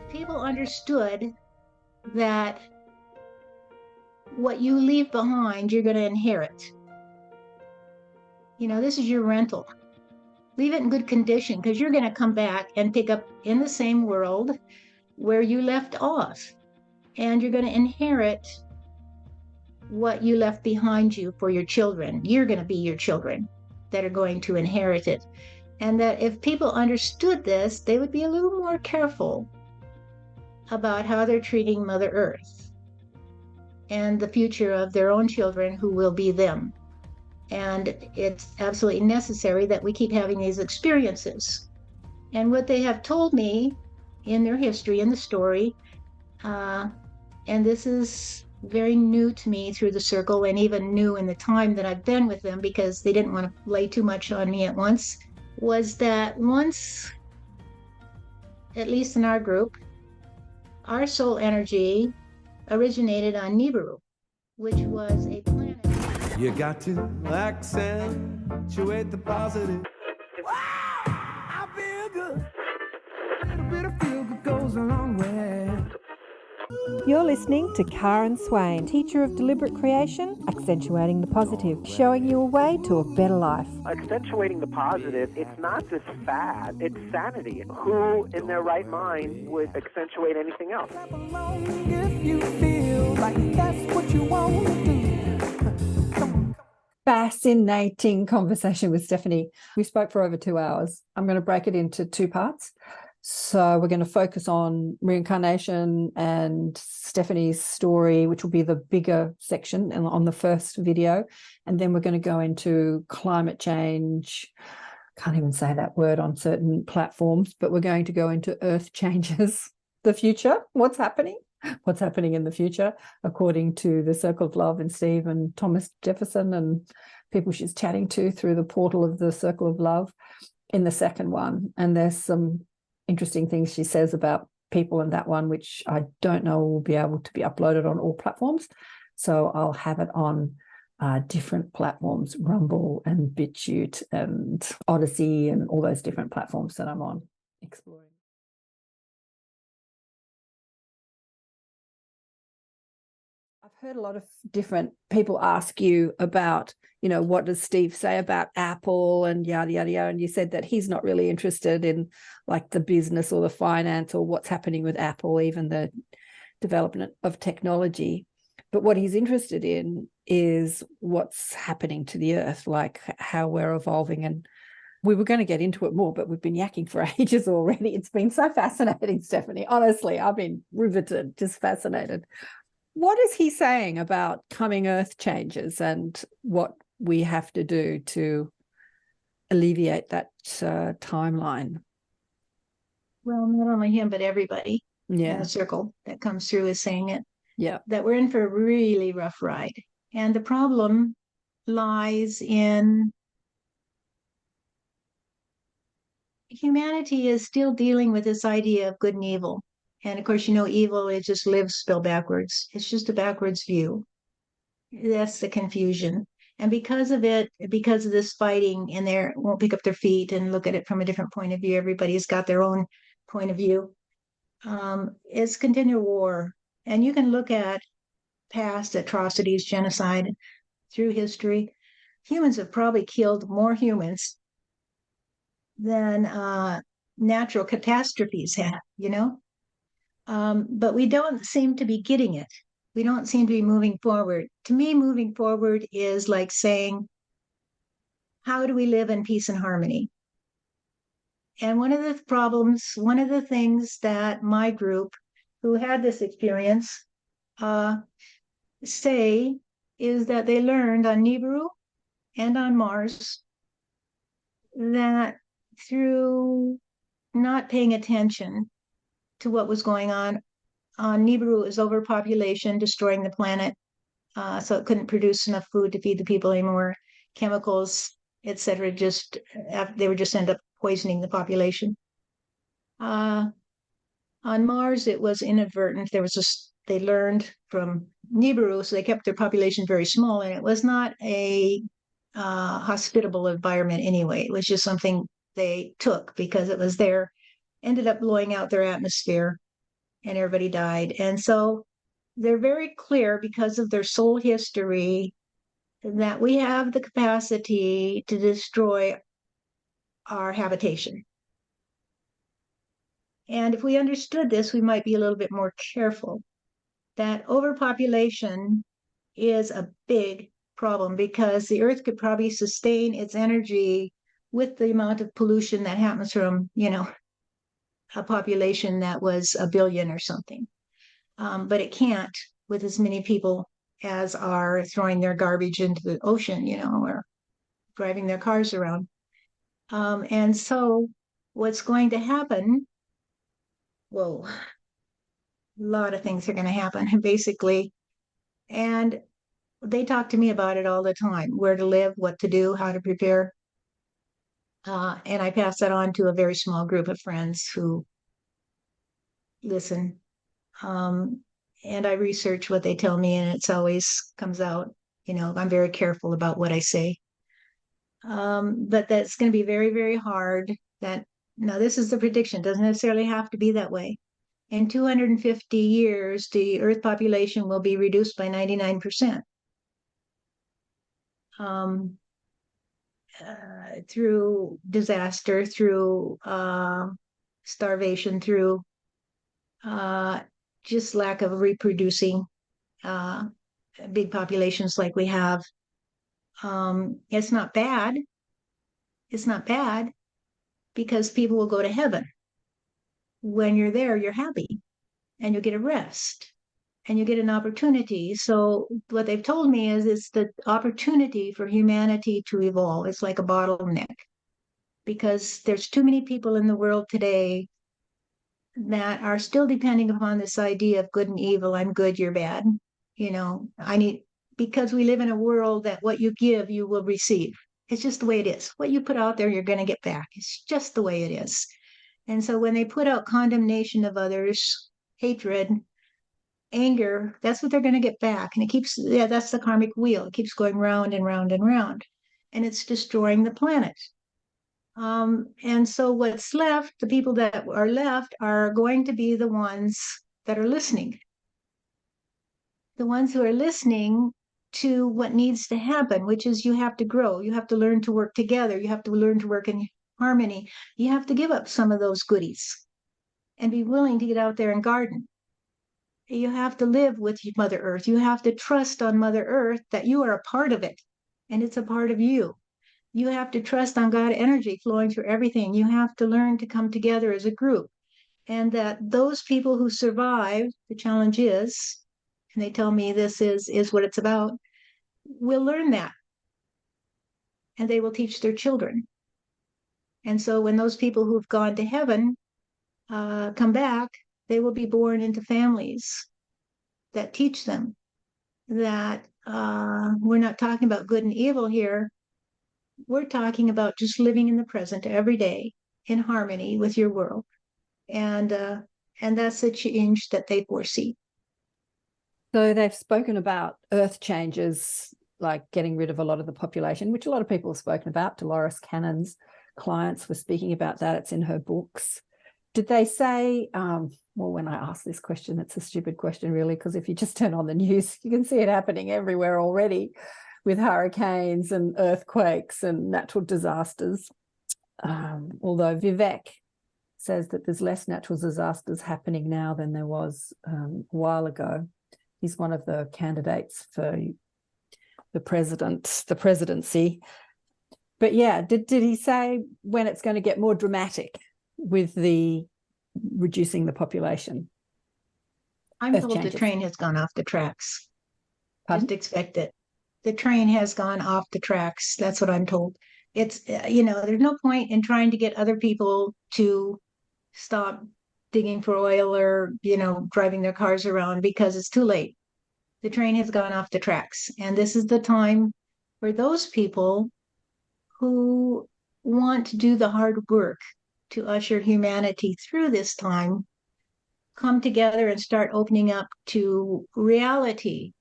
people understood that what you leave behind, you're going to inherit. This is your rental. Leave it in good condition because you're going to come back and pick up in the same world where you left off. And you're going to inherit what you left behind you for your children. You're going to be your children that are going to inherit it. And that if people understood this, they would be a little more careful about how they're treating Mother Earth and the future of their own children who will be them. And it's absolutely necessary that we keep having these experiences. And what they have told me in their history, in the story, and this is very new to me through the circle, and even new in the time that I've been with them because they didn't want to lay too much on me at once, was that once, at least in our group, our soul energy originated on Nibiru, which was a planet. You got to accentuate the positive. Wow, I feel good. A little bit of feel good goes a long way. You're listening to Karen Swain, teacher of deliberate creation, accentuating the positive, showing you a way to a better life. Accentuating the positive, it's not just fad, it's sanity. Who in their right mind would accentuate anything else? If you feel like that's what you want to do. Fascinating conversation with Stephanie. We spoke for over 2 hours. I'm going to break it into 2 parts. So we're going to focus on reincarnation and Stephanie's story, which will be the bigger section on the first video. And then we're going to go into climate change. Can't even say that word on certain platforms, but we're going to go into earth changes, the future, what's happening in the future, according to the Circle of Love and Steve and Thomas Jefferson and people she's chatting to through the portal of the Circle of Love in the second one. And there's some interesting things she says about people in that one, which I don't know will be able to be uploaded on all platforms. So I'll have it on different platforms, Rumble and BitChute and Odyssey and all those different platforms that I'm on exploring. I've heard a lot of different people ask you about, what does Steve say about Apple and yada, yada, yada. And you said that he's not really interested in like the business or the finance or what's happening with Apple, even the development of technology. But what he's interested in is what's happening to the earth, like how we're evolving. And we were going to get into it more, but we've been yakking for ages already. It's been so fascinating, Stephanie. Honestly, I've been riveted, just fascinated. What is he saying about coming earth changes and what we have to do to alleviate that timeline? Well, not only him, but everybody in Yeah. the circle that comes through is saying it. Yeah. That we're in for a really rough ride. And the problem lies in humanity is still dealing with this idea of good and evil. And of course, evil, it just lives spelled backwards. It's just a backwards view. That's the confusion. And because of it, because of this fighting, and they won't pick up their feet and look at it from a different point of view. Everybody's got their own point of view. It's continual war. And you can look at past atrocities, genocide through history. Humans have probably killed more humans than natural catastrophes have, but we don't seem to be getting it. We don't seem to be moving forward. To me, moving forward is like saying, how do we live in peace and harmony? And one of the things that my group who had this experience say is that they learned on Nibiru and on Mars that through not paying attention to what was going on Nibiru is overpopulation, destroying the planet. So it couldn't produce enough food to feed the people anymore. Chemicals, etc. They would just end up poisoning the population. On Mars, it was inadvertent. They learned from Nibiru, so they kept their population very small, and it was not a hospitable environment anyway. It was just something they took because it was there. Ended up blowing out their atmosphere. and everybody died. And so they're very clear because of their soul history that we have the capacity to destroy our habitation. And if we understood this, we might be a little bit more careful. That overpopulation is a big problem because the earth could probably sustain its energy with the amount of pollution that happens from, a population that was a billion or something. But it can't with as many people as are throwing their garbage into the ocean, or driving their cars around. And so what's going to happen, whoa, a lot of things are going to happen, basically. And they talk to me about it all the time, where to live, what to do, how to prepare. And I pass that on to a very small group of friends who listen. And I research what they tell me, and it's always comes out. I'm very careful about what I say. But that's going to be very, very hard. Now, this is the prediction. It doesn't necessarily have to be that way. In 250 years, the Earth population will be reduced by 99%. Through disaster, through starvation, through just lack of reproducing big populations like we have. It's not bad. It's not bad because people will go to heaven. When you're there, you're happy and you'll get a rest and you get an opportunity. So what they've told me is the opportunity for humanity to evolve. It's like a bottleneck because there's too many people in the world today that are still depending upon this idea of good and evil. I'm good, you're bad. Because we live in a world that what you give, you will receive. It's just the way it is. What you put out there, you're going to get back. It's just the way it is. And so when they put out condemnation of others, hatred, anger, that's what they're going to get back. And that's the karmic wheel. It keeps going round and round and round. And it's destroying the planet. And so what's left, the people that are left are going to be the ones that are listening. The ones who are listening to what needs to happen, which is you have to grow. You have to learn to work together. You have to learn to work in harmony. You have to give up some of those goodies and be willing to get out there and garden. You have to live with Mother Earth. You have to trust on Mother Earth that you are a part of it and it's a part of you. You have to trust on God energy flowing through everything. You have to learn to come together as a group. And that those people who survive, the challenge is, and they tell me this is what it's about, will learn that. And they will teach their children. And so when those people who've gone to heaven come back, they will be born into families that teach them that we're not talking about good and evil here. We're talking about just living in the present every day in harmony with your world. And that's the change that they foresee. So they've spoken about earth changes, like getting rid of a lot of the population, which a lot of people have spoken about. Dolores Cannon's clients were speaking about that. It's in her books. Did they say, well, when I ask this question, it's a stupid question, really, because if you just turn on the news, you can see it happening everywhere already with hurricanes and earthquakes and natural disasters. Although Vivek says that there's less natural disasters happening now than there was a while ago. He's one of the candidates for the presidency. But yeah, did he say when it's going to get more dramatic with the reducing the population? I'm told the train has gone off the tracks. Pardon? Just expect it. The train has gone off the tracks. That's what I'm told. It's, there's no point in trying to get other people to stop digging for oil or, driving their cars around because it's too late. The train has gone off the tracks. And this is the time for those people who want to do the hard work to usher humanity through this time, come together and start opening up to reality.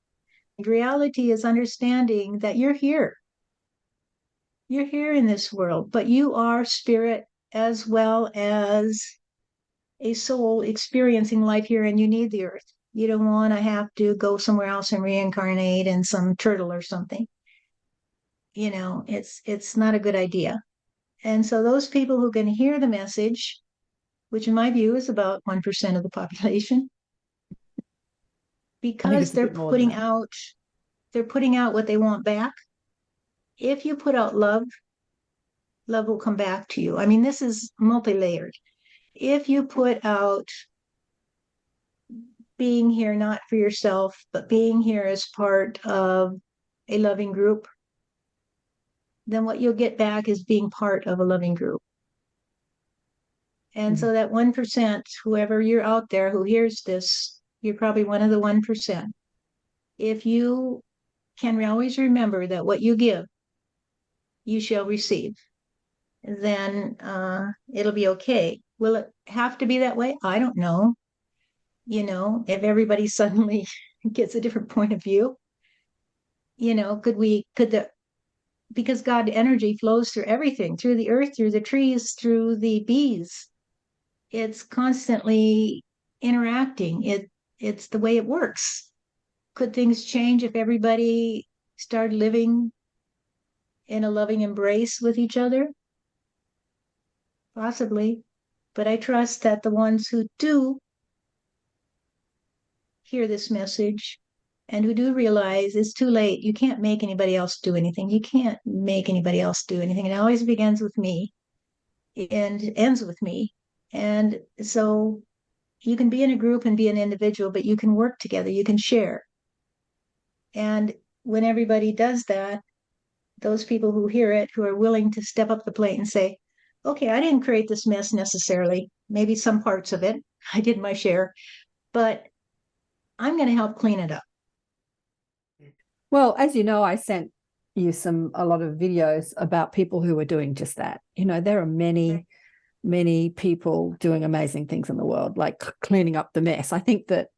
Reality is understanding that you're here. You're here in this world, but you are spirit as well as a soul experiencing life here, and you need the earth. You don't want to have to go somewhere else and reincarnate in some turtle or something. It's not a good idea. And so those people who can hear the message, which in my view is about 1% of the population, because they're putting out what they want back. If you put out love, love will come back to you. I mean, this is multi-layered. If you put out being here not for yourself, but being here as part of a loving group, then what you'll get back is being part of a loving group. And so that 1%, whoever you're out there who hears this, you're probably one of the 1%. If you can always remember that what you give, you shall receive, then it'll be okay. Will it have to be that way? I don't know. If everybody suddenly gets a different point of view, because God energy flows through everything, through the earth, through the trees, through the bees. It's constantly interacting. It's the way it works. Could things change if everybody started living in a loving embrace with each other? Possibly. But I trust that the ones who do hear this message and who do realize it's too late, you can't make anybody else do anything. You can't make anybody else do anything. It always begins with me and ends with me. And so you can be in a group and be an individual, but you can work together, you can share. And when everybody does that, those people who hear it, who are willing to step up the plate and say, okay, I didn't create this mess necessarily, maybe some parts of it, I did my share, but I'm going to help clean it up. Well, as you know, I sent you a lot of videos about people who are doing just that. There are many people doing amazing things in the world, like cleaning up the mess. I think that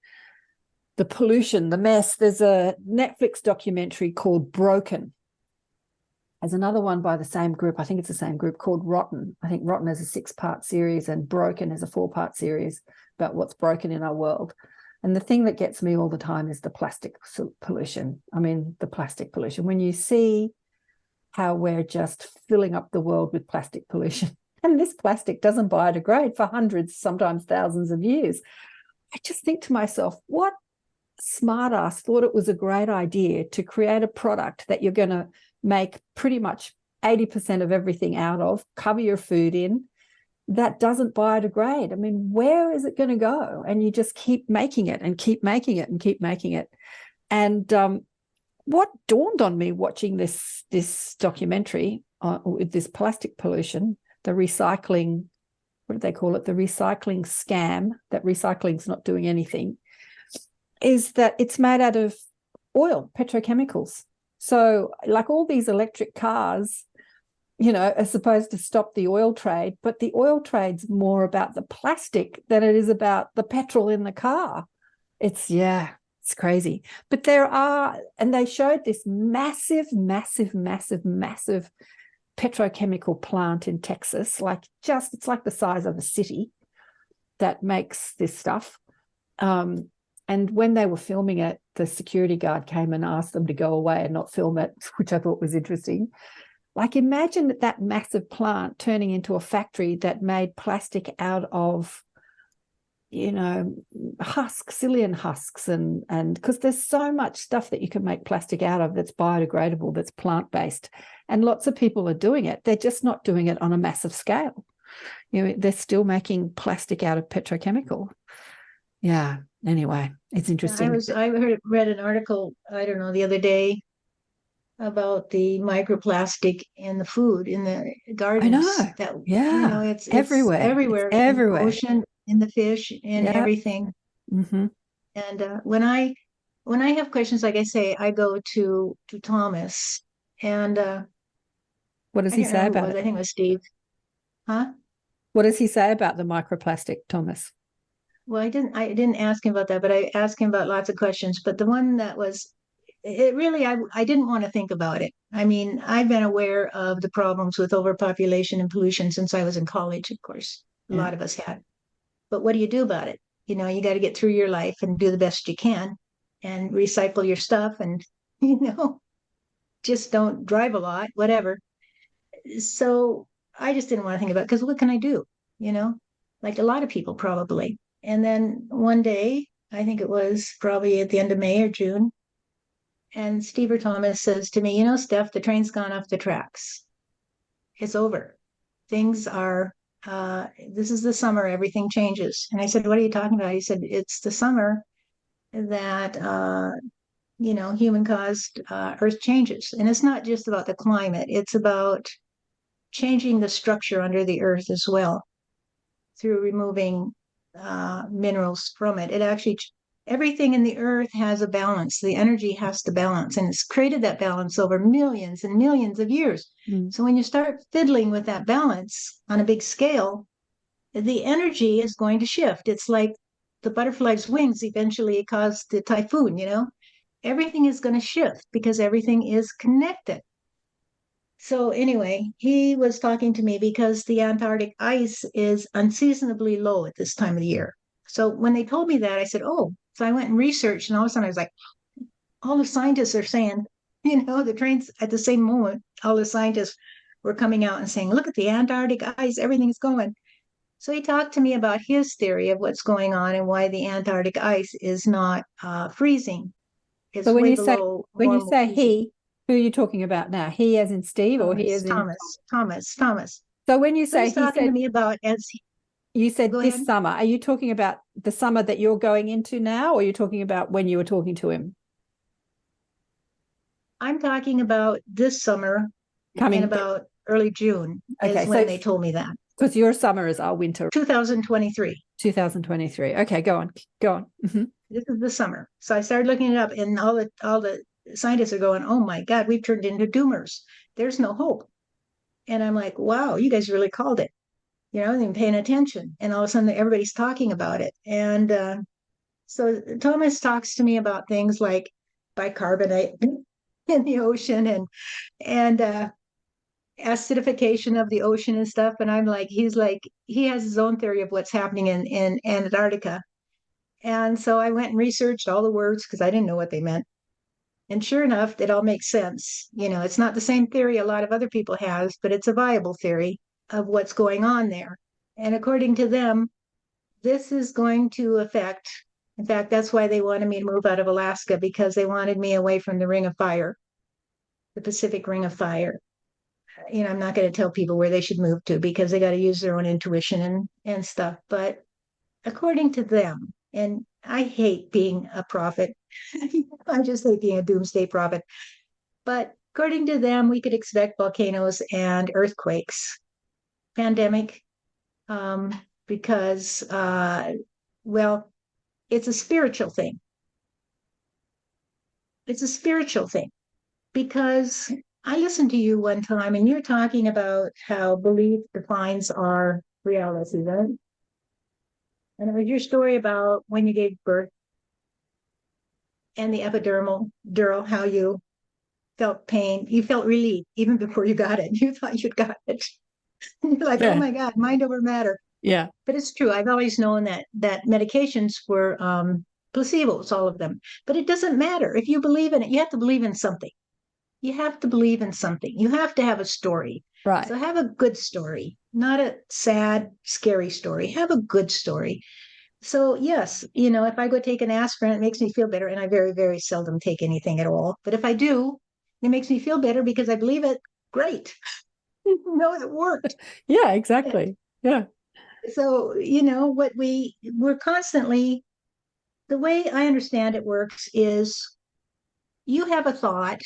the pollution, the mess, there's a Netflix documentary called Broken. There's another one by the same group, I think it's the same group, called Rotten. I think Rotten is a 6-part series and Broken is a 4-part series about what's broken in our world. And the thing that gets me all the time is the plastic pollution. I mean, the plastic pollution. When you see how we're just filling up the world with plastic pollution, and this plastic doesn't biodegrade for hundreds, sometimes thousands of years, I just think to myself, what smartass thought it was a great idea to create a product that you're going to make pretty much 80% of everything out of, cover your food in, that doesn't biodegrade. I mean, where is it going to go? And you just keep making it and keep making it and keep making it. And what dawned on me watching this documentary with this plastic pollution, the recycling, what do they call it? The recycling scam, that recycling's not doing anything, is that it's made out of oil, petrochemicals. So like all these electric cars, are supposed to stop the oil trade, but the oil trade's more about the plastic than it is about the petrol in the car. It's crazy. But and they showed this massive petrochemical plant in Texas, it's like the size of a city that makes this stuff. And when they were filming it, the security guard came and asked them to go away and not film it, which I thought was interesting. Like, imagine that massive plant turning into a factory that made plastic out of, psyllium husks, and because there's so much stuff that you can make plastic out of that's biodegradable, that's plant-based, and lots of people are doing it. They're just not doing it on a massive scale. They're still making plastic out of petrochemical. Yeah. Anyway, it's interesting. I read an article, I don't know, the other day about the microplastic in the food, in the gardens. I know. It's everywhere. It's everywhere. In the ocean, in the fish, in everything. Mm-hmm. And when I have questions, like I say, I go to Thomas. And what does he say about it? I think it was Steve. Huh? What does he say about the microplastic, Thomas? Well, I didn't ask him about that, but I asked him about lots of questions. But the one that was, it really, I didn't want to think about it. I mean, I've been aware of the problems with overpopulation and pollution since I was in college, of course. A lot of us had. But what do you do about it? You know, you got to get through your life and do the best you can and recycle your stuff and, just don't drive a lot, whatever. So I just didn't want to think about it because what can I do? You know, like a lot of people probably. And then one day, I think it was probably at the end of May or June, and Steve Thomas says to me, Steph, the train's gone off the tracks. It's over. Things are, this is the summer, everything changes. And I said, what are you talking about? He said, it's the summer that, human caused earth changes. And it's not just about the climate, it's about changing the structure under the earth as well through removing minerals from it. It actually, everything in the earth has a balance. The energy has to balance, and it's created that balance over millions and millions of years. So when you start fiddling with that balance on a big scale, the energy is going to shift. It's like the butterfly's wings eventually caused the typhoon, everything is going to shift because everything is connected. So anyway, he was talking to me because the Antarctic ice is unseasonably low at this time of the year. So when they told me that, I said, oh, so I went and researched, and all of a sudden I was like, all the scientists are saying, the trains at the same moment, all the scientists were coming out and saying, look at the Antarctic ice, everything's going. So he talked to me about his theory of what's going on and why the Antarctic ice is not freezing. It's So when way you say below when you normal say freezing. he, who are you talking about now? He as in Steve, or he as in Thomas. So when you So say he's he talking said to me about you said Go this ahead. summer, are you talking about the summer that you're going into now, or are you talking about when you were talking to him? I'm talking about this summer in Coming about early June Okay, is when so they told me that. because your summer is our winter, 2023. 2023. Okay, go on. Mm-hmm. This is the summer. So I started looking it up, and all the scientists are going, oh my God, we've turned into doomers. There's no hope. And I'm like, wow, you guys really called it. I wasn't even paying attention. And all of a sudden everybody's talking about it. And so Thomas talks to me about things like bicarbonate in the ocean and acidification of the ocean and stuff. And I'm like, he has his own theory of what's happening in Antarctica. And so I went and researched all the words because I didn't know what they meant. And sure enough, it all makes sense. It's not the same theory a lot of other people has, but it's a viable theory of what's going on there. And according to them, this is going to affect, in fact, that's why they wanted me to move out of Alaska, because they wanted me away from the Ring of Fire, the Pacific Ring of Fire. I'm not going to tell people where they should move to because they got to use their own intuition and stuff. But according to them, and I hate being a prophet, I just hate being a doomsday prophet. But according to them, we could expect volcanoes and earthquakes, pandemic, because, well, it's a spiritual thing. It's a spiritual thing because I listened to you one time and you're talking about how belief defines our reality, right? And it was your story about when you gave birth and the epidural, how you felt pain. You felt relief even before you got it. You thought you'd got it. You're like, oh my God, mind over matter. Yeah. But it's true. I've always known that medications were placebos, all of them. But it doesn't matter. If you believe in it, you have to believe in something. You have to believe in something. You have to have a story. Right. So have a good story, not a sad, scary story. Have a good story. So yes, if I go take an aspirin, it makes me feel better. And I very, very seldom take anything at all. But if I do, it makes me feel better because I believe it. Great. No, it worked. Yeah, exactly. Yeah. So, what we're constantly, the way I understand it works is you have a thought,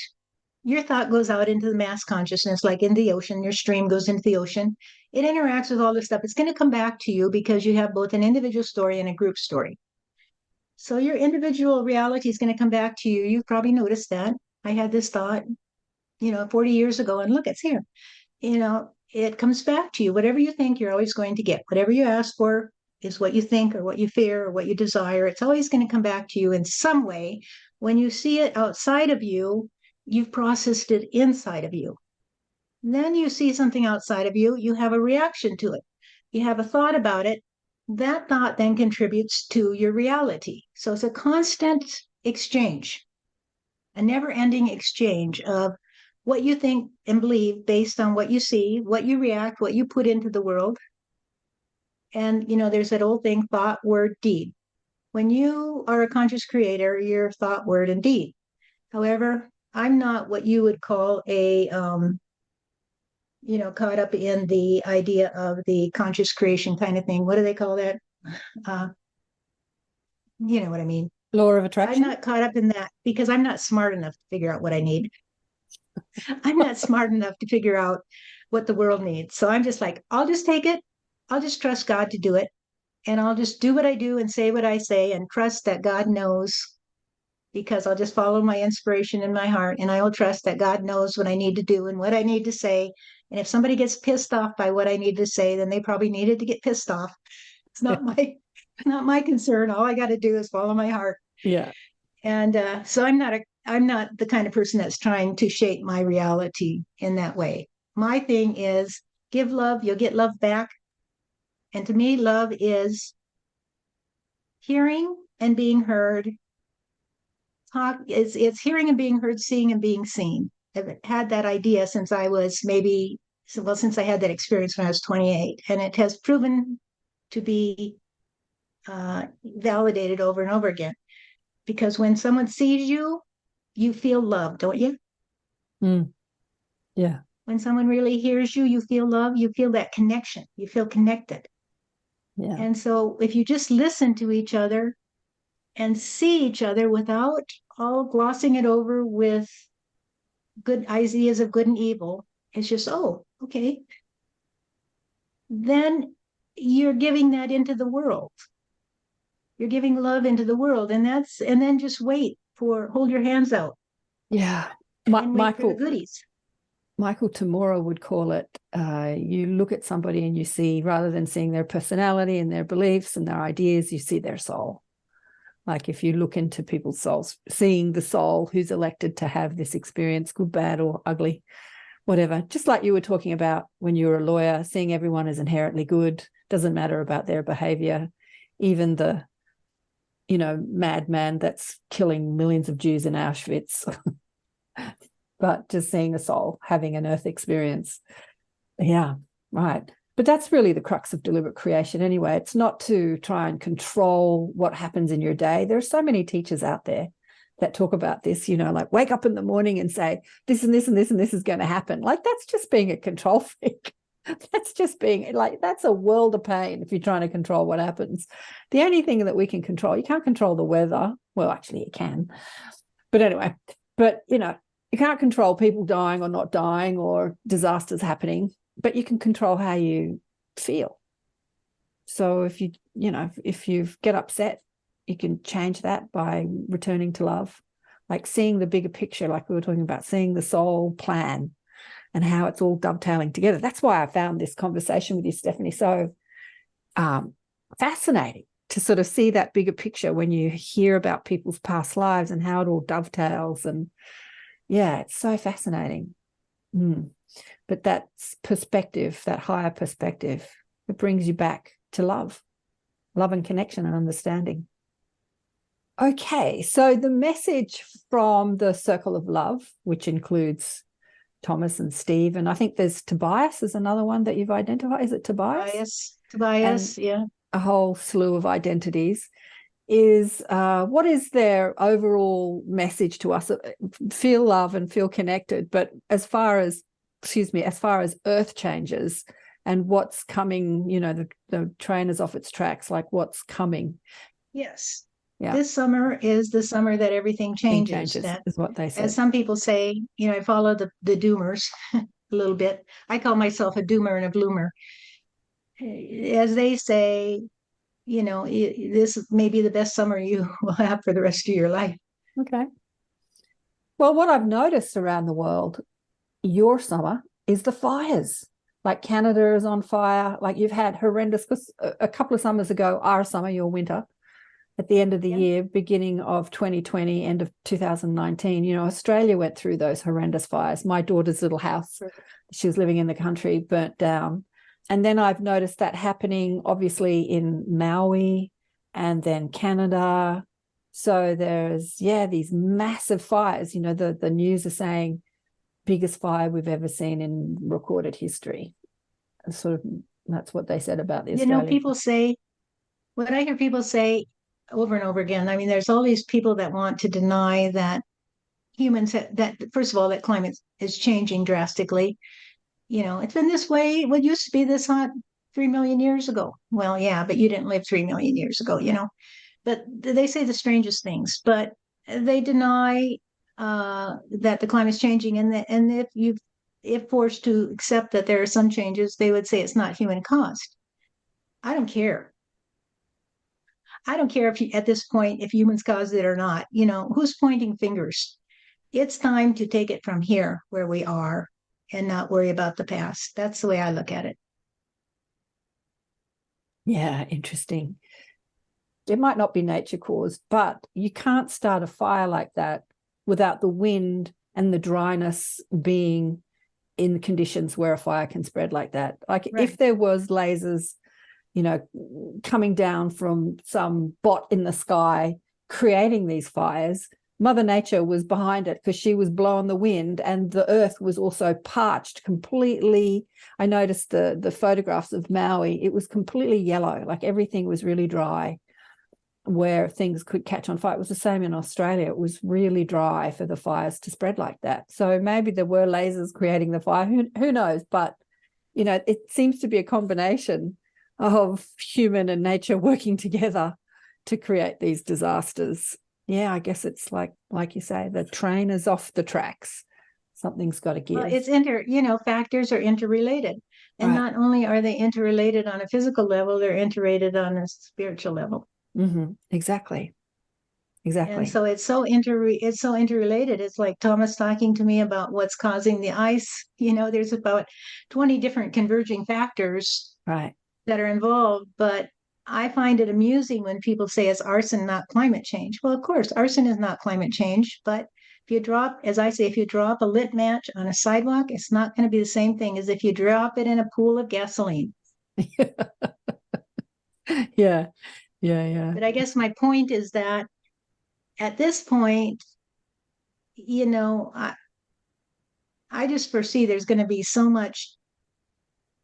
your thought goes out into the mass consciousness, like in the ocean, your stream goes into the ocean. It interacts with all this stuff. It's going to come back to you because you have both an individual story and a group story. So your individual reality is going to come back to you. You've probably noticed that. I had this thought, 40 years ago, and look, it's here. It comes back to you. Whatever you think, you're always going to get. Whatever you ask for is what you think or what you fear or what you desire. It's always going to come back to you in some way. When you see it outside of you, you've processed it inside of you. Then you see something outside of you, you have a reaction to it. You have a thought about it, that thought then contributes to your reality. So it's a constant exchange, a never-ending exchange of what you think and believe based on what you see, what you react, what you put into the world. And, there's that old thing, thought, word, deed. When you are a conscious creator, you're thought, word, and deed. However, I'm not what you would call a, caught up in the idea of the conscious creation kind of thing. What do they call that? You know what I mean? Law of attraction. I'm not caught up in that because I'm not smart enough to figure out what I need. I'm not smart enough to figure out what the world needs. So I'm just like, I'll just take it. I'll just trust God to do it. And I'll just do what I do and say what I say and trust that God knows, because I'll just follow my inspiration in my heart. And I will trust that God knows what I need to do and what I need to say. And if somebody gets pissed off by what I need to say, then they probably needed to get pissed off. It's not my concern. All I got to do is follow my heart. Yeah. And so I'm not the kind of person that's trying to shape my reality in that way. My thing is give love, you'll get love back. And to me, love is hearing and being heard. It's hearing and being heard, seeing and being seen. I've had that idea since I was since I had that experience when I was 28. And it has proven to be validated over and over again. Because when someone sees you, you feel love, don't you? Yeah. When someone really hears you, you feel love, you feel that connection, you feel connected. Yeah. And so if you just listen to each other and see each other without all glossing it over with good ideas of good and evil, it's just, oh, okay. Then you're giving that into the world. You're giving love into the world. And then just hold your hands out. Yeah. And wait for the goodies. Michael Tamura would call it, you look at somebody and you see, rather than seeing their personality and their beliefs and their ideas, you see their soul. Like if you look into people's souls, seeing the soul who's elected to have this experience, good, bad, or ugly, whatever. Just like you were talking about when you were a lawyer, seeing everyone as inherently good, doesn't matter about their behavior, even the, madman that's killing millions of Jews in Auschwitz. But just seeing a soul having an earth experience. Yeah, right. But that's really the crux of deliberate creation anyway. It's not to try and control what happens in your day. There are so many teachers out there that talk about this, like wake up in the morning and say, this and this and this and this is going to happen. Like that's just being a control freak. That's just being that's a world of pain if you're trying to control what happens. The only thing that we can control, you can't control the weather. Well, actually you can. But anyway, you can't control people dying or not dying or disasters happening, but you can control how you feel. So if you get upset, you can change that by returning to love, like seeing the bigger picture, like we were talking about, seeing the soul plan and how it's all dovetailing together. That's why I found this conversation with you, Stephanie, so fascinating to sort of see that bigger picture when you hear about people's past lives and how it all dovetails. And yeah, it's so fascinating. But that perspective, that higher perspective, it brings you back to love and connection and understanding. Okay, so the message from the Circle of Love, which includes Thomas and Steve, and I think there's Tobias is another one that you've identified. Is it Tobias? Tobias, yeah. A whole slew of identities. Is what is their overall message to us? Feel love and feel connected, but as far as earth changes and what's coming, the train is off its tracks, like what's coming. Yes. Yeah. This summer is the summer that everything changes. That is what they say. As some people say, I follow the doomers a little bit. I call myself a doomer and a bloomer. As they say, this may be the best summer you will have for the rest of your life. Okay. Well, what I've noticed around the world, your summer is the fires. Like Canada is on fire. Like you've had horrendous, because a couple of summers ago, our summer, your winter, at the end of the year, beginning of 2020, end of 2019, Australia went through those horrendous fires. My daughter's little house, she was living in the country, burnt down. And then I've noticed that happening obviously in Maui and then Canada. So there's, these massive fires. You know, the news are saying biggest fire we've ever seen in recorded history. And sort of that's what they said about the Australian. People say, what I hear people say over and over again, I mean, there's all these people that want to deny that that first of all, that climate is changing drastically. It's been this way. It used to be this hot 3 million years ago. Well, yeah, but you didn't live 3 million years ago, But they say the strangest things, but they deny that the climate's changing, and if forced to accept that there are some changes, they would say it's not human caused. I don't care. I don't care at this point if humans caused it or not. Who's pointing fingers? It's time to take it from here where we are and not worry about the past. That's the way I look at it. Yeah, interesting. It might not be nature caused, but you can't start a fire like that without the wind and the dryness being in conditions where a fire can spread like that. Like right. If there was lasers, coming down from some bot in the sky, creating these fires, Mother Nature was behind it because she was blowing the wind, and the earth was also parched completely. I noticed the photographs of Maui. It was completely yellow, like everything was really dry where things could catch on fire. It was the same in Australia. It was really dry for the fires to spread like that. So maybe there were lasers creating the fire. Who knows? But, it seems to be a combination of human and nature working together to create these disasters. Yeah, I guess it's like you say, the train is off the tracks. Something's got to give. Well, it's factors are interrelated. And right. Not only are they interrelated on a physical level, they're interrelated on a spiritual level. Mm-hmm. Exactly. And so it's so interrelated. It's like Thomas talking to me about what's causing the ice. There's about 20 different converging factors right. that are involved. But I find it amusing when people say it's arson, not climate change. Well, of course, arson is not climate change. But if you drop a lit match on a sidewalk, it's not going to be the same thing as if you drop it in a pool of gasoline. Yeah. Yeah. But I guess my point is that at this point, I just foresee there's going to be so much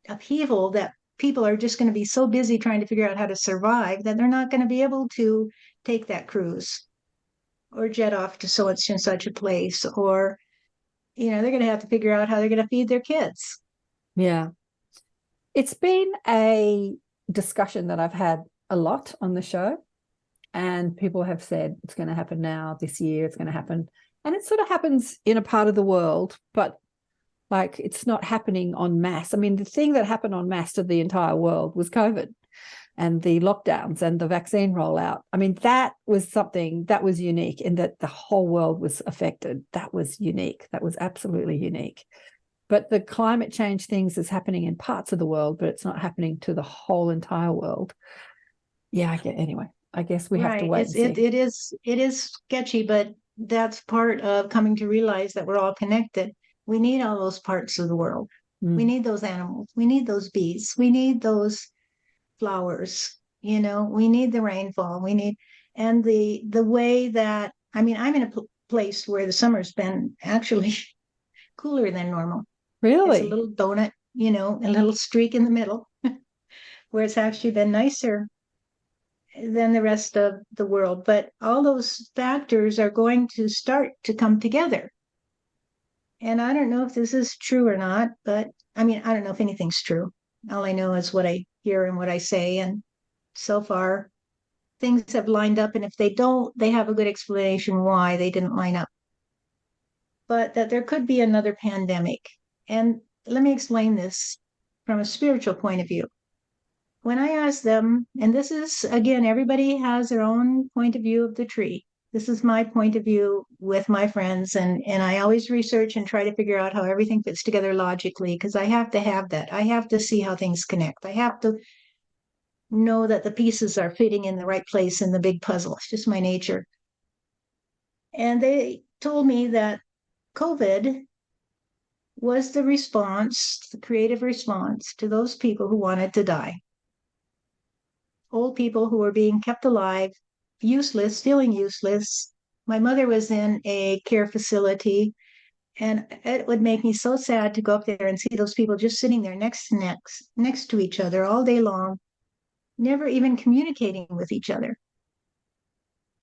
upheaval that people are just going to be so busy trying to figure out how to survive that they're not going to be able to take that cruise or jet off to such and such a place, or, they're going to have to figure out how they're going to feed their kids. Yeah. It's been a discussion that I've had a lot on the show, and people have said it's going to happen now, this year, it's going to happen. And it sort of happens in a part of the world, but like it's not happening en masse. I mean, the thing that happened en masse to the entire world was COVID and the lockdowns and the vaccine rollout. I mean, that was something that was unique in that the whole world was affected. That was unique. That was absolutely unique. But the climate change things is happening in parts of the world, but it's not happening to the whole entire world. Yeah, anyway, I guess we have to wait and see. It is sketchy, but that's part of coming to realize that we're all connected. We need all those parts of the world. We need those animals. We need those bees. We need those flowers. We need the rainfall. And the way that, I mean, I'm in a place where the summer's been actually cooler than normal. Really? It's a little donut, a little streak in the middle, where it's actually been nicer than the rest of the world. But all those factors are going to start to come together. And I don't know if this is true or not, but I mean, I don't know if anything's true. All I know is what I hear and what I say. And so far, things have lined up. And if they don't, they have a good explanation why they didn't line up. But that there could be another pandemic. And let me explain this from a spiritual point of view. When I ask them, and this is, again, everybody has their own point of view of the tree. This is my point of view with my friends, and I always research and try to figure out how everything fits together logically, because I have to have that. I have to see how things connect. I have to know that the pieces are fitting in the right place in the big puzzle. It's just my nature. And they told me that COVID was the response, the creative response to those people who wanted to die. Old people who were being kept alive, useless, feeling useless. My mother was in a care facility, and it would make me so sad to go up there and see those people just sitting there next to each other all day long, never even communicating with each other.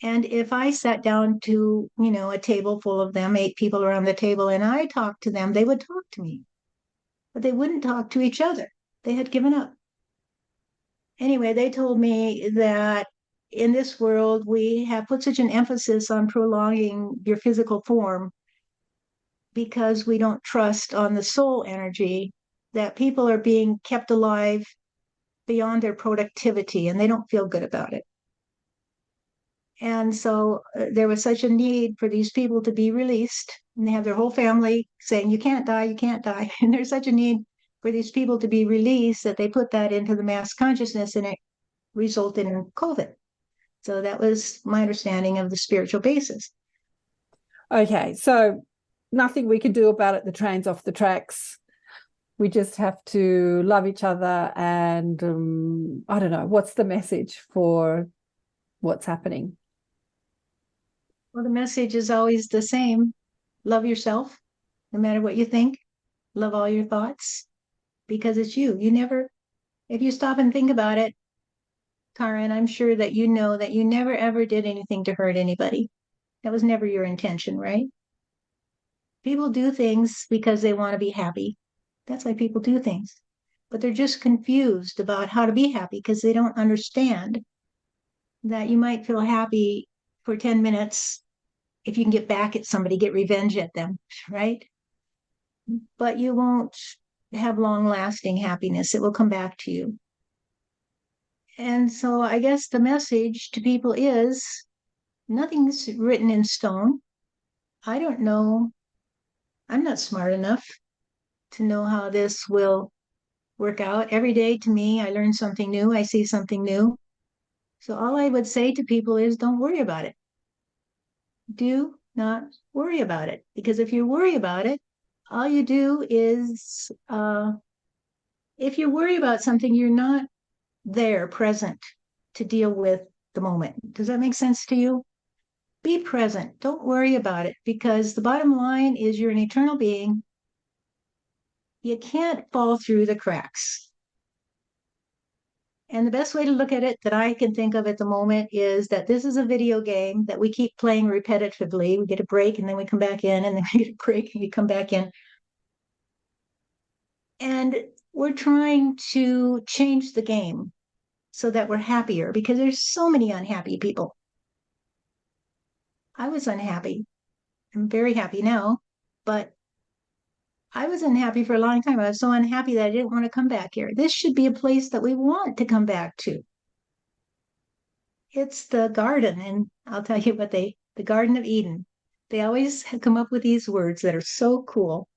And if I sat down to, a table full of them, 8 people around the table, and I talked to them, they would talk to me, but they wouldn't talk to each other. They had given up. Anyway, they told me that in this world, we have put such an emphasis on prolonging your physical form because we don't trust on the soul energy, that people are being kept alive beyond their productivity and they don't feel good about it. And so there was such a need for these people to be released, and they have their whole family saying, you can't die, you can't die. And there's such a need for these people to be released that they put that into the mass consciousness, and it resulted in COVID. So that was my understanding of the spiritual basis. Okay, so nothing we can do about it. The train's off the tracks. We just have to love each other. And I don't know, what's the message for what's happening? Well, the message is always the same. Love yourself, no matter what you think. Love all your thoughts, because it's you. If you stop and think about it, Karen, I'm sure that you know that you never ever did anything to hurt anybody. That was never your intention, right? People do things because they want to be happy. That's why people do things. But they're just confused about how to be happy because they don't understand that you might feel happy for 10 minutes if you can get back at somebody, get revenge at them, right? But you won't have long-lasting happiness. It will come back to you. And so I guess the message to people is nothing's written in stone. I don't know. I'm not smart enough to know how this will work out. Every day to me, I learn something new. I see something new. So all I would say to people is don't worry about it. Do not worry about it. Because if you worry about it, all you do is, if you worry about something, you're not there present to deal with the moment. Does that make sense to you? Be present. Don't worry about it, because the bottom line is you're an eternal being. You can't fall through the cracks. And the best way to look at it that I can think of at the moment is that this is a video game that we keep playing repetitively. We get a break and then we come back in, and then we get a break and we come back in. And we're trying to change the game so that we're happier, because there's so many unhappy people. I was unhappy. I'm very happy now, but I was unhappy for a long time. I was so unhappy that I didn't want to come back here. This should be a place that we want to come back to. It's the garden, and I'll tell you what the Garden of Eden. They always come up with these words that are so cool.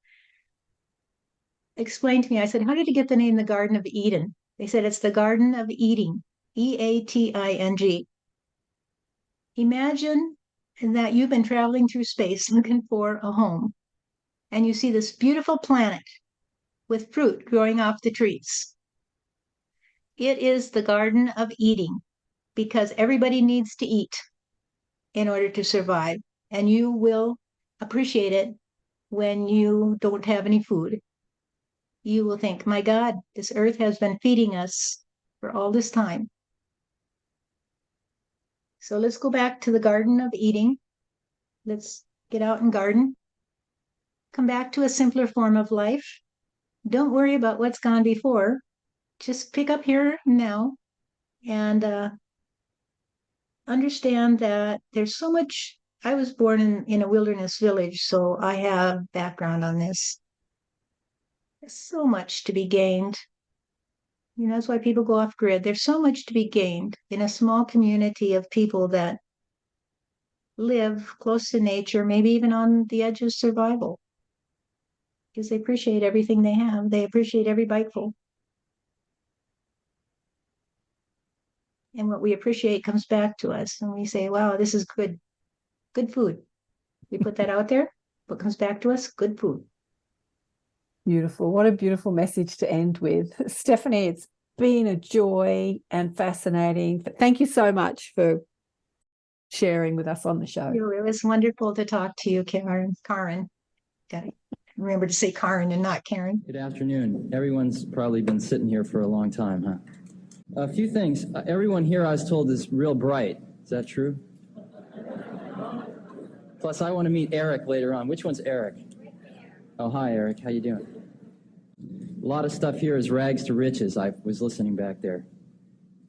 Explain to me. I said, how did you get the name the Garden of Eden? They said it's the Garden of Eating, Eating. Imagine that you've been traveling through space looking for a home, and you see this beautiful planet with fruit growing off the trees. It is the Garden of Eating, because everybody needs to eat in order to survive, and you will appreciate it when you don't have any food. You will think, my God, this earth has been feeding us for all this time. So let's go back to the Garden of Eating. Let's get out and garden. Come back to a simpler form of life. Don't worry about what's gone before. Just pick up here now and understand that there's so much. I was born in a wilderness village, so I have background on this. There's so much to be gained. That's why people go off grid. There's so much to be gained in a small community of people that live close to nature, maybe even on the edge of survival, because they appreciate everything they have. They appreciate every biteful. And what we appreciate comes back to us, and we say, wow, this is good food. We put that out there. What comes back to us? Good food. Beautiful. What a beautiful message to end with. Stephanie, it's been a joy and fascinating. Thank you so much for sharing with us on the show. It was wonderful to talk to you, Karen. Gotta remember to say Karen and not Karen. Good afternoon. Everyone's probably been sitting here for a long time, huh? A few things. Everyone here, I was told, is real bright. Is that true? Plus, I want to meet Eric later on. Which one's Eric? Oh, hi, Eric. How you doing? A lot of stuff here is rags to riches. I was listening back there.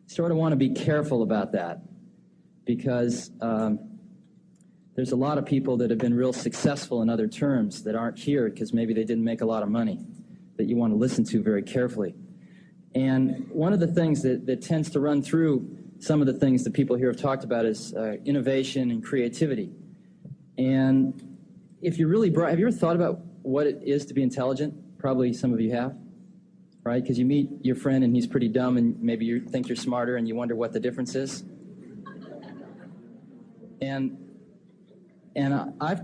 Sort of want to be careful about that because there's a lot of people that have been real successful in other terms that aren't here because maybe they didn't make a lot of money that you want to listen to very carefully. And one of the things that tends to run through some of the things that people here have talked about is innovation and creativity. And if you're really bright, have you ever thought about what it is to be intelligent? Probably some of you have, right? Because you meet your friend and he's pretty dumb and maybe you think you're smarter and you wonder what the difference is. And I've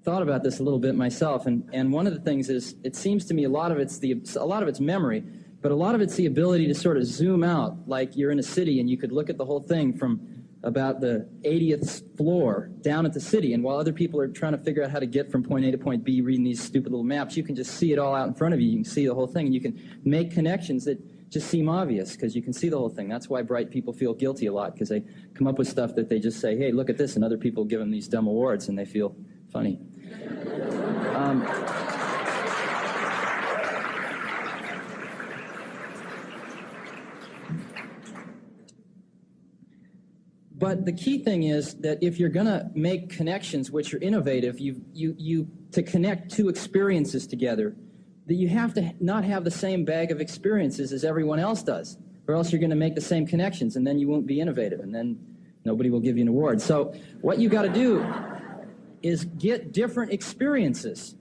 thought about this a little bit myself, and one of the things is, it seems to me a lot of it's memory, but a lot of it's the ability to sort of zoom out, like you're in a city and you could look at the whole thing from about the 80th floor down at the city, and while other people are trying to figure out how to get from point A to point B reading these stupid little maps, you can just see it all out in front of you. You can see the whole thing, and you can make connections that just seem obvious because you can see the whole thing. That's why bright people feel guilty a lot, because they come up with stuff that they just say, hey, look at this, and other people give them these dumb awards and they feel funny. But the key thing is that if you're going to make connections which are innovative, you to connect two experiences together, that you have to not have the same bag of experiences as everyone else does, or else you're going to make the same connections, and then you won't be innovative, and then nobody will give you an award. So what you got to do is get different experiences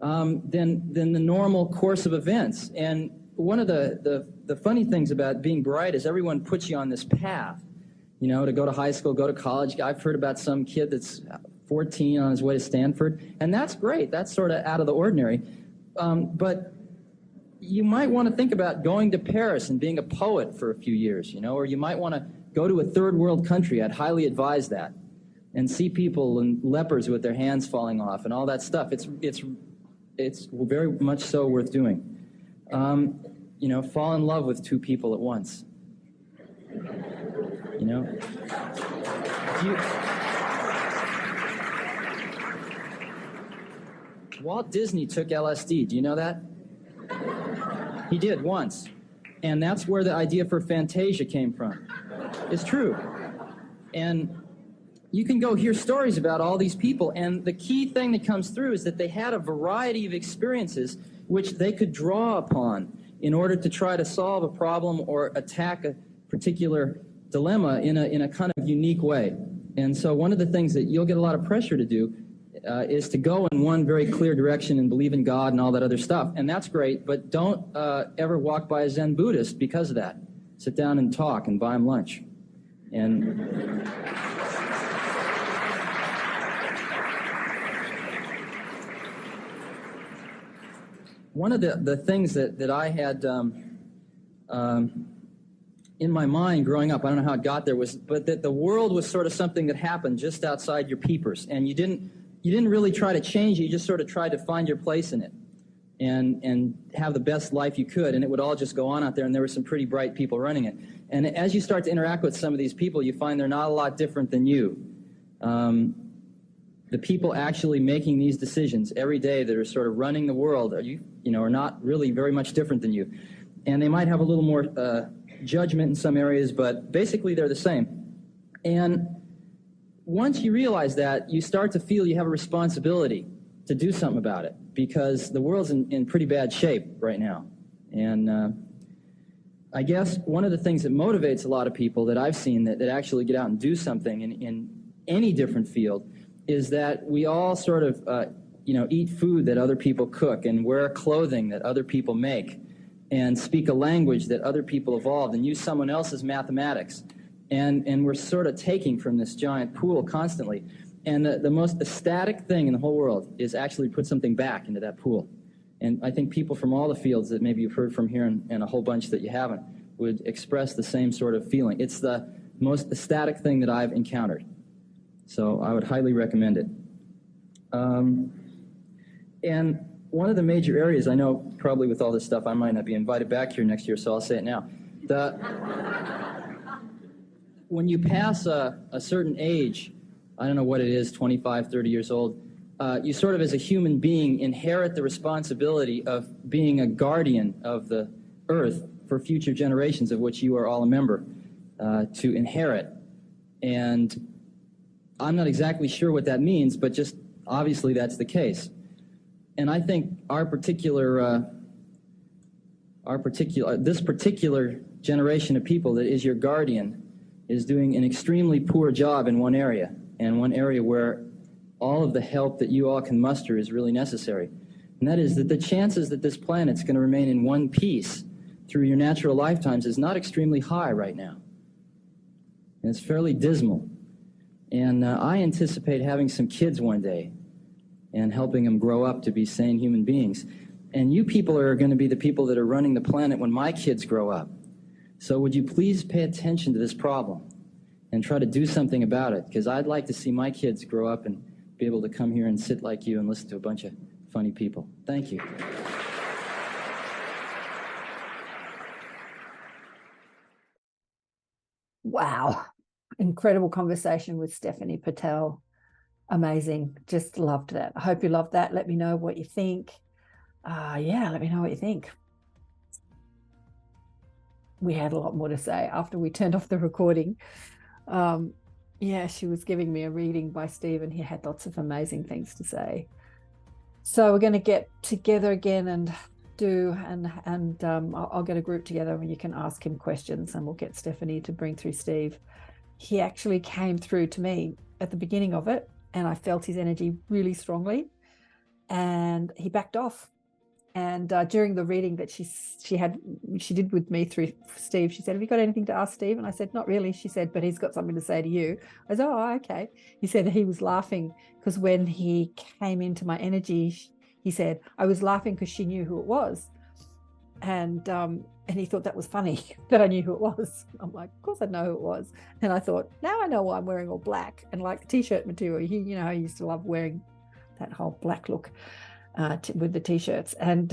than the normal course of events. And one of the funny things about being bright is everyone puts you on this path, you know, to go to high school, go to college. I've heard about some kid that's 14 on his way to Stanford, and that's great. That's sort of out of the ordinary. But you might want to think about going to Paris and being a poet for a few years, you know, or you might want to go to a third world country. I'd highly advise that, and see people and lepers with their hands falling off and all that stuff. It's very much so worth doing. You know, fall in love with two people at once. You know, Walt Disney took LSD. Do you know that? He did once. And that's where the idea for Fantasia came from. It's true. And you can go hear stories about all these people, and the key thing that comes through is that they had a variety of experiences which they could draw upon in order to try to solve a problem or attack a particular dilemma in a kind of unique way. And so one of the things that you'll get a lot of pressure to do is to go in one very clear direction and believe in God and all that other stuff. And that's great, but don't ever walk by a Zen Buddhist because of that. Sit down and talk and buy him lunch. And one of the things that I had in my mind growing up, I don't know how it got there, but that the world was sort of something that happened just outside your peepers, and you didn't really try to change it. You just sort of tried to find your place in it and have the best life you could, and it would all just go on out there, and there were some pretty bright people running it. And as you start to interact with some of these people, you find they're not a lot different than you. The people actually making these decisions every day that are sort of running the world are not really very much different than you. And they might have a little more judgment in some areas, but basically they're the same. And once you realize that, you start to feel you have a responsibility to do something about it, because the world's in pretty bad shape right now. And I guess one of the things that motivates a lot of people that I've seen that actually get out and do something in any different field is that we all sort of eat food that other people cook and wear clothing that other people make and speak a language that other people evolved and use someone else's mathematics. And we're sort of taking from this giant pool constantly. And the most ecstatic thing in the whole world is actually put something back into that pool. And I think people from all the fields that maybe you've heard from here and a whole bunch that you haven't would express the same sort of feeling. It's the most ecstatic thing that I've encountered. So I would highly recommend it. And one of the major areas, I know probably with all this stuff I might not be invited back here next year, so I'll say it now. When you pass a certain age, I don't know what it is, 25, 30 years old, you sort of as a human being inherit the responsibility of being a guardian of the earth for future generations, of which you are all a member, to inherit. And I'm not exactly sure what that means, but just obviously that's the case. And I think this particular generation of people that is your guardian is doing an extremely poor job in one area, and one area where all of the help that you all can muster is really necessary. And that is that the chances that this planet's going to remain in one piece through your natural lifetimes is not extremely high right now. And it's fairly dismal. And I anticipate having some kids one day and helping them grow up to be sane human beings. And you people are going to be the people that are running the planet when my kids grow up. So would you please pay attention to this problem and try to do something about it? Because I'd like to see my kids grow up and be able to come here and sit like you and listen to a bunch of funny people. Thank you. Wow. Incredible conversation with Stephanie Patel. Amazing. Just loved that. I hope you loved that. Let me know what you think. Yeah, let me know what you think. We had a lot more to say after we turned off the recording. Yeah, she was giving me a reading by Steve, and he had lots of amazing things to say. So we're going to get together again and I'll get a group together and you can ask him questions, and we'll get Stephanie to bring through Steve. He actually came through to me at the beginning of it, and I felt his energy really strongly, and he backed off. And during the reading that she did with me through Steve, she said, "Have you got anything to ask Steve?" And I said, "Not really." She said, "But he's got something to say to you." I said, "Oh, okay." He said he was laughing because when he came into my energy, he said, "I was laughing because she knew who it was." And he thought that was funny that I knew who it was. I'm like, of course I know who it was. And I thought, now I know why I'm wearing all black and like the t-shirt material. I used to love wearing that whole black look. With the t-shirts, and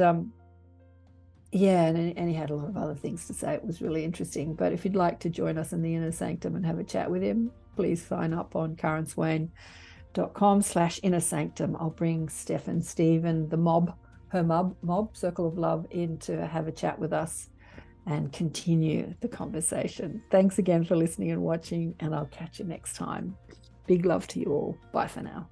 yeah, and he had a lot of other things to say. It was really interesting. But if you'd like to join us in the Inner Sanctum and have a chat with him, please sign up on karenswain.com/Inner Sanctum. I'll bring Steph and Steve and the mob, her mob, Circle of Love, in to have a chat with us and continue the conversation. Thanks again for listening and watching, and I'll catch you next time. Big love to you all. Bye for now.